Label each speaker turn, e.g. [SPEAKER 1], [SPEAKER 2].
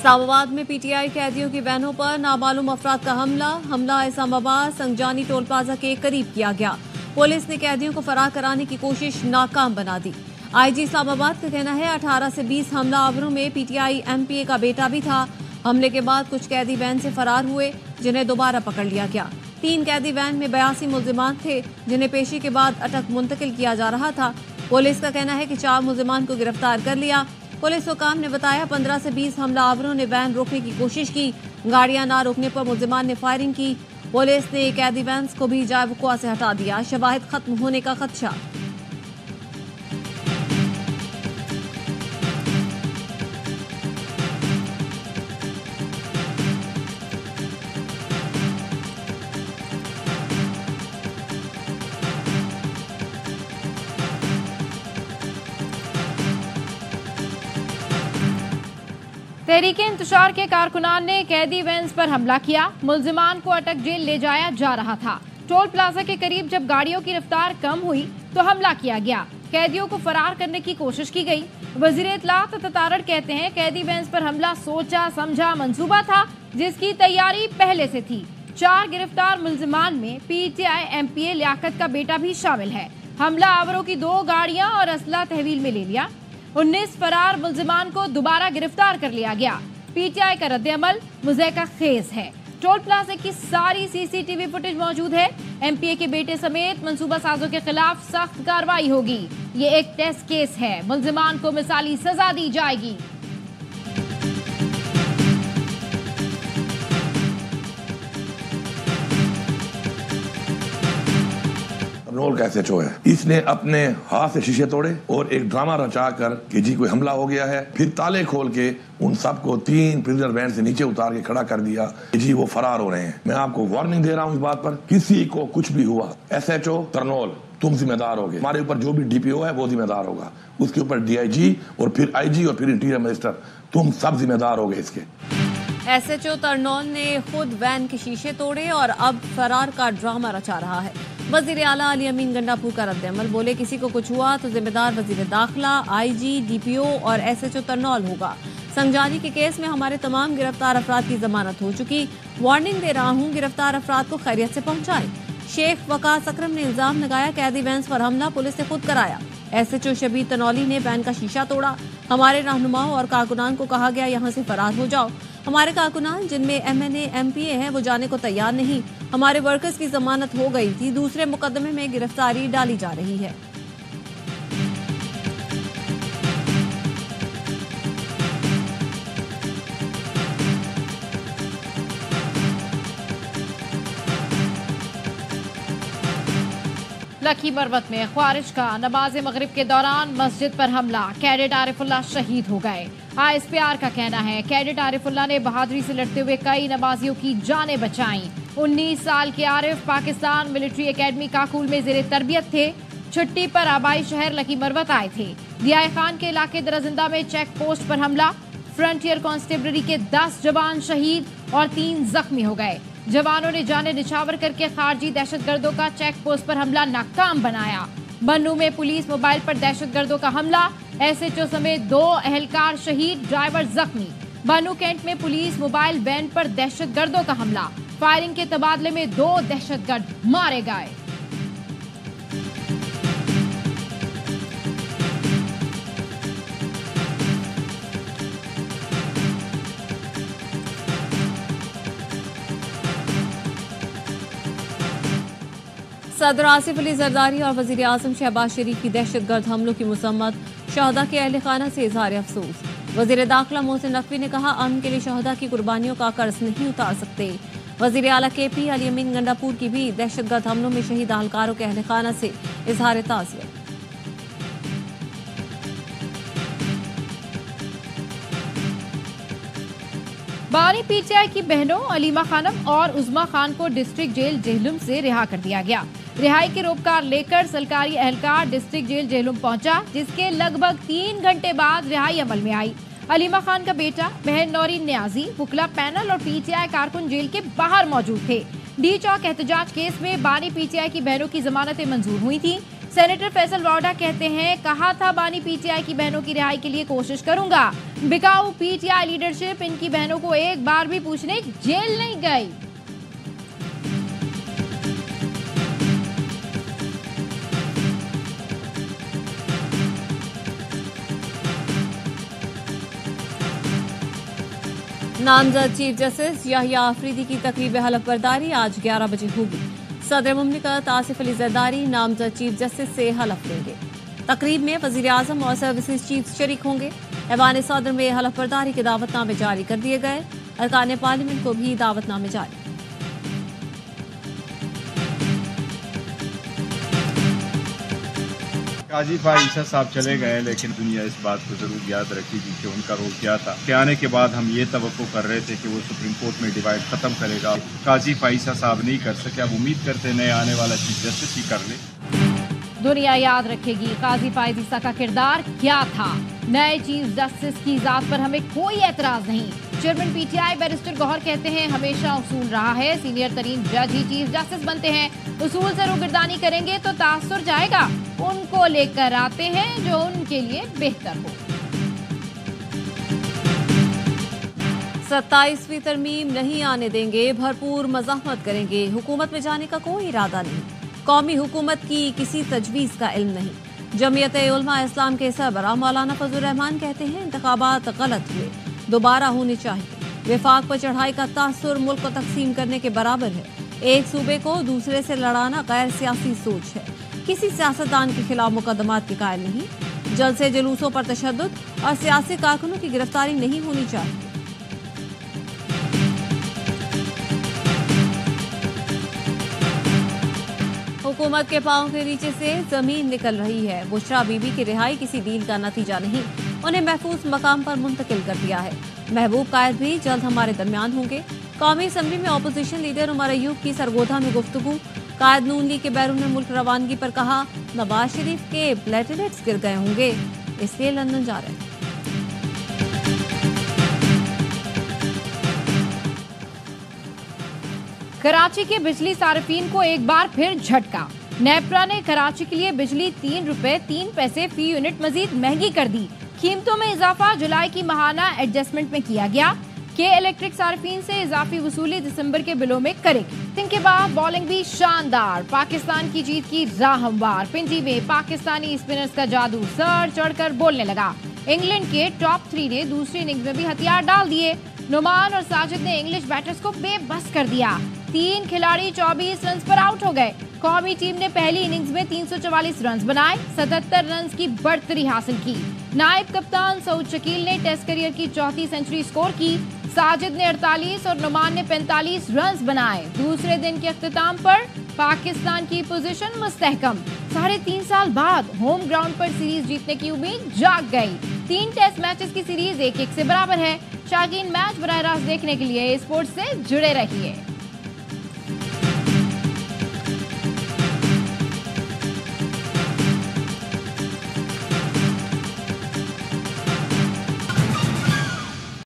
[SPEAKER 1] इस्लामाबाद में पीटीआई कैदियों की बहनों पर नामालूम अफराद का हमला इस्लामाबाद संजानी टोल प्लाजा के करीब किया गया। पुलिस ने कैदियों को फरार कराने की कोशिश नाकाम बना दी। आईजी इस्लामाबाद का कहना है 18 से 20 हमलावरों में पीटीआई एमपीए का बेटा भी था। हमले के बाद कुछ कैदी वैन से फरार हुए, जिन्हें दोबारा पकड़ लिया गया। 3 कैदी वैन में 82 मुल्जिमान थे, जिन्हें पेशी के बाद अटक मुंतकिल किया जा रहा था। पुलिस का कहना है कि 4 मुल्जिमान को गिरफ्तार कर लिया। पुलिस हुकाम ने बताया 15 से 20 हमलावरों ने वैन रोकने की कोशिश की। गाड़ियां ना रोकने पर मुल्जिमान ने फायरिंग की। पुलिस ने कैदी वैन को भी जाए वक़ुआ से हटा दिया। शवाहिद खत्म होने का खदशा।
[SPEAKER 2] तहरीके इंतशार के कारकुनान ने कैदी वैन्स पर हमला किया। मुल्जिमान को अटक जेल ले जाया जा रहा था। टोल प्लाजा के करीब जब गाड़ियों की रफ्तार कम हुई तो हमला किया गया। कैदियों को फरार करने की कोशिश की गई। वजीर इत्तलात ततारड़ कहते हैं कैदी वैन्स पर हमला सोचा समझा मंसूबा था, जिसकी तैयारी पहले से थी। 4 गिरफ्तार मुल्जिमान में पीटीआई एमपीए लियाकत का बेटा भी शामिल है। हमला आवरों की 2 गाड़ियां और असला तहवील में ले लिया। 19 फरार मुल्जिमान को दोबारा गिरफ्तार कर लिया गया। पीटीआई का रद्द-ए-अमल मुज़ैका खेज है। टोल प्लाजा की सारी सीसीटीवी फुटेज मौजूद है। एमपीए के बेटे समेत मंसूबा साजों के खिलाफ सख्त कार्रवाई होगी। ये एक टेस्ट केस है। मुल्जिमान को मिसाली सजा दी जाएगी।
[SPEAKER 3] तरनोल का एसएचओ है। इसने अपने हाथ से शीशे तोड़े और एक ड्रामा रचा कर कि जी कोई हमला हो गया है, फिर ताले खोल के उन सबको 3 प्रिजनर वैन से नीचे उतार के खड़ा कर दिया कि जी वो फरार हो रहे हैं। मैं आपको वार्निंग दे रहा हूँ इस बात पर, किसी को कुछ भी हुआ, एसएचओ तरनोल तुम जिम्मेदार होगे। हमारे ऊपर जो भी डीपीओ है वो जिम्मेदार होगा, उसके ऊपर डीआईजी और फिर आईजी और फिर इंटीरियर मिनिस्टर, तुम सब जिम्मेदार होगे इसके।
[SPEAKER 1] एसएचओ तरनौल ने खुद वैन के शीशे तोड़े और अब फरार का ड्रामा रचा रहा है। वजीर आला अली अमीन गंडापुर का रद्द-ए-अमल, बोले किसी को कुछ हुआ तो जिम्मेदार वजीर दाखिला, आईजी, डीपीओ और एसएचओ तरनौल होगा। संजानी के केस में हमारे तमाम गिरफ्तार अफराद की जमानत हो चुकी। वार्निंग दे रहा हूँ, गिरफ्तार अफराद को खैरियत से पहुंचाएं। शेख वकास अकरम ने इल्जाम लगाया कैदी वैन पर हमला पुलिस ने खुद कराया। एसएचओ शबीर तनौली ने वैन का शीशा तोड़ा। हमारे रहनुमाओं और कारकुनान को कहा गया यहाँ से फरार हो जाओ। हमारे कारकुनान जिनमें एमएनए एमपीए हैं वो जाने को तैयार नहीं। हमारे वर्कर्स की जमानत हो गई थी, दूसरे मुकदमे में गिरफ्तारी डाली जा रही है।
[SPEAKER 2] लखी मरवत में ख्वारिज का नमाज मगरिब के दौरान मस्जिद पर हमला, कैडेट आरिफुल्लाह शहीद हो गए। आईएसपीआर का कहना है कैडेट आरिफुल्लाह ने बहादुरी से लड़ते हुए कई नमाजियों की जानें बचाईं। 19 साल के आरिफ पाकिस्तान मिलिट्री एकेडमी काकुल में जेर तरबियत थे। छुट्टी पर आबाई शहर लखी मरवत आए थे। दियाए खान के इलाके दराजिंदा में चेक पोस्ट पर हमला, फ्रंटियर कांस्टेबलरी के 10 जवान शहीद और 3 जख्मी हो गए। जवानों ने जाने निछावर करके खारजी दहशतगर्दों का चेक पोस्ट पर हमला नाकाम बनाया। बन्नू में पुलिस मोबाइल पर दहशतगर्दों का हमला, एसएचओ समेत 2 एहलकार शहीद, ड्राइवर जख्मी। बन्नू कैंट में पुलिस मोबाइल वैन पर दहशतगर्दों का हमला, फायरिंग के तबादले में 2 दहशतगर्द मारे गए।
[SPEAKER 1] सदर आसिफ अली जरदारी और वजीर आजम शहबाज शरीफ की दहशतगर्द हमलों की मुसम्मत, शहदा के अहल खाना से इजहार अफसोस। वजीर दाखिला मोहसिन नकवी ने कहा अमन के लिए शहदा की कुर्बानियों का कर्ज नहीं उतार सकते। वजीर आला केपी अली अमीन गंडापुर की भी दहशतगर्द हमलों में शहीद अहलकारों के अहल खाना से इजहार ताज़ियत।
[SPEAKER 2] बानी पीटीआई की बहनों अलीमा खानम और उज़मा खान को डिस्ट्रिक्ट जेल जेहलुम से रिहा कर दिया गया। रिहाई के रोपकार लेकर सरकारी एहलकार डिस्ट्रिक्ट जेल जेहलुम पहुंचा, जिसके लगभग 3 घंटे बाद रिहाई अमल में आई। अलीमा खान का बेटा, बहन नौरीन न्याजी, वुकला पैनल और पीटीआई कारकुन जेल के बाहर मौजूद थे। डी चौक एहतजाज केस में बानी पीटीआई की बहनों की जमानतें मंजूर हुई थी। सेनेटर फैसल वाडा कहते हैं, कहा था बानी पीटीआई की बहनों की रिहाई के लिए कोशिश करूंगा। बिकाऊ पीटीआई लीडरशिप इनकी बहनों को एक बार भी पूछने जेल नहीं गई।
[SPEAKER 1] नामजद चीफ जस्टिस याहिया आफरीदी की तकरीब हलफ बर्दारी आज 11 बजे होगी। सदर मुमलिकत आसिफ अली जरदारी नामजद चीफ जस्टिस से हलफ लेंगे। तकरीब में वजीर आजम और सर्विसेज चीफ शरीक होंगे। ऐवान सदर में हलफ बर्दारी के दावतनामे जारी कर दिए गए। अरकान पार्लियामेंट को भी दावतनामे जारी।
[SPEAKER 4] काजी ईसा साहब चले गए, लेकिन दुनिया इस बात को जरूर याद रखेगी कि उनका रोल क्या था। के आने के बाद हम ये तवक्को कर रहे थे कि वो सुप्रीम कोर्ट में डिवाइड खत्म करेगा। काजी ईसा साहब नहीं कर सके, अब उम्मीद करते नए आने वाला चीफ जस्टिस ही कर ले।
[SPEAKER 2] दुनिया याद रखेगी काजी फाइज ईसा का किरदार क्या था। नए चीफ जस्टिस की जात पर हमें कोई एतराज नहीं। चेयरमैन पीटीआई बैरिस्टर गौहर कहते हैं, हमेशा उसूल रहा है सीनियर तरीन जज ही चीफ जस्टिस बनते हैं। उसूल से रुगर्दानी करेंगे तो तासुर जाएगा। उनको लेकर आते हैं जो उनके लिए बेहतर हो।
[SPEAKER 1] 27वीं तरमीम नहीं आने देंगे, भरपूर मज़ाहमत करेंगे। हुकूमत में जाने का कोई इरादा नहीं। कौमी हुकूमत की किसी तजवीज़ का इल्म नहीं। जमीयत उलमा इस्लाम के सरबराह मौलाना फजल रहमान कहते हैं, इंतखाबात गलत हुए, दोबारा होने चाहिए। विफाक पर चढ़ाई का तासुर मुल्क को तकसीम करने के बराबर है। एक सूबे को दूसरे से लड़ाना गैर सियासी सोच है। किसी सियासतदान के खिलाफ मुकदमात के कायल नहीं। जलसे जुलूसों पर तशद्दुद और सियासी कारकुनों की गिरफ्तारी नहीं होनी चाहिए। हुकूमत के पांव के नीचे से जमीन निकल रही है। बुशरा बीबी की रिहाई किसी डील का नतीजा नहीं, उन्हें महफूज मकाम पर मुंतकिल कर दिया है। महबूब कायद भी जल्द हमारे दरमियान होंगे। कौमी असम्बली में अपोजिशन लीडर उमर अयूब की सरगोधा में गुफ्तगू। कायद नून लीग के बैरून मुल्क रवानगी पर कहा, नवाज शरीफ के प्लेटलेट्स गिर गए होंगे, इसलिए लंदन जा रहे हैं।
[SPEAKER 2] कराची के बिजली सार्फिन को एक बार फिर झटका। नेपरा ने कराची के लिए बिजली 3 रुपए 3 पैसे फी यूनिट मजीद महंगी कर दी। कीमतों में इजाफा जुलाई की माहाना एडजस्टमेंट में किया गया। के इलेक्ट्रिक सार्फिन से इजाफी वसूली दिसंबर के बिलों में करेगी। दिन के बाद बॉलिंग भी शानदार, पाकिस्तान की जीत की राह हमवार। पिंडी में पाकिस्तानी स्पिनर्स का जादू सर चढ़कर बोलने लगा। इंग्लैंड के टॉप 3 ने दूसरी इनिंग्स में भी हथियार डाल दिए। नुमान और साजिद ने इंग्लिश बैटर्स को बेबस कर दिया। 3 खिलाड़ी 24 रन पर आउट हो गए। कौमी टीम ने पहली इनिंग्स में 344 रन बनाए, 77 रन की बढ़तरी हासिल की। नायब कप्तान सऊद शकील ने टेस्ट करियर की 4थी सेंचुरी स्कोर की। साजिद ने 48 और नुमान ने 45 रन बनाए। दूसरे दिन के अख्तिताम पर पाकिस्तान की पोजीशन मुस्तहकम। 3.5 साल बाद होम ग्राउंड पर सीरीज जीतने की उम्मीद जाग गई। 3 टेस्ट मैचेस की सीरीज 1-1 से बराबर है। शाकीन मैच बराह रास्त देखने के लिए स्पोर्ट्स से जुड़े रहिए।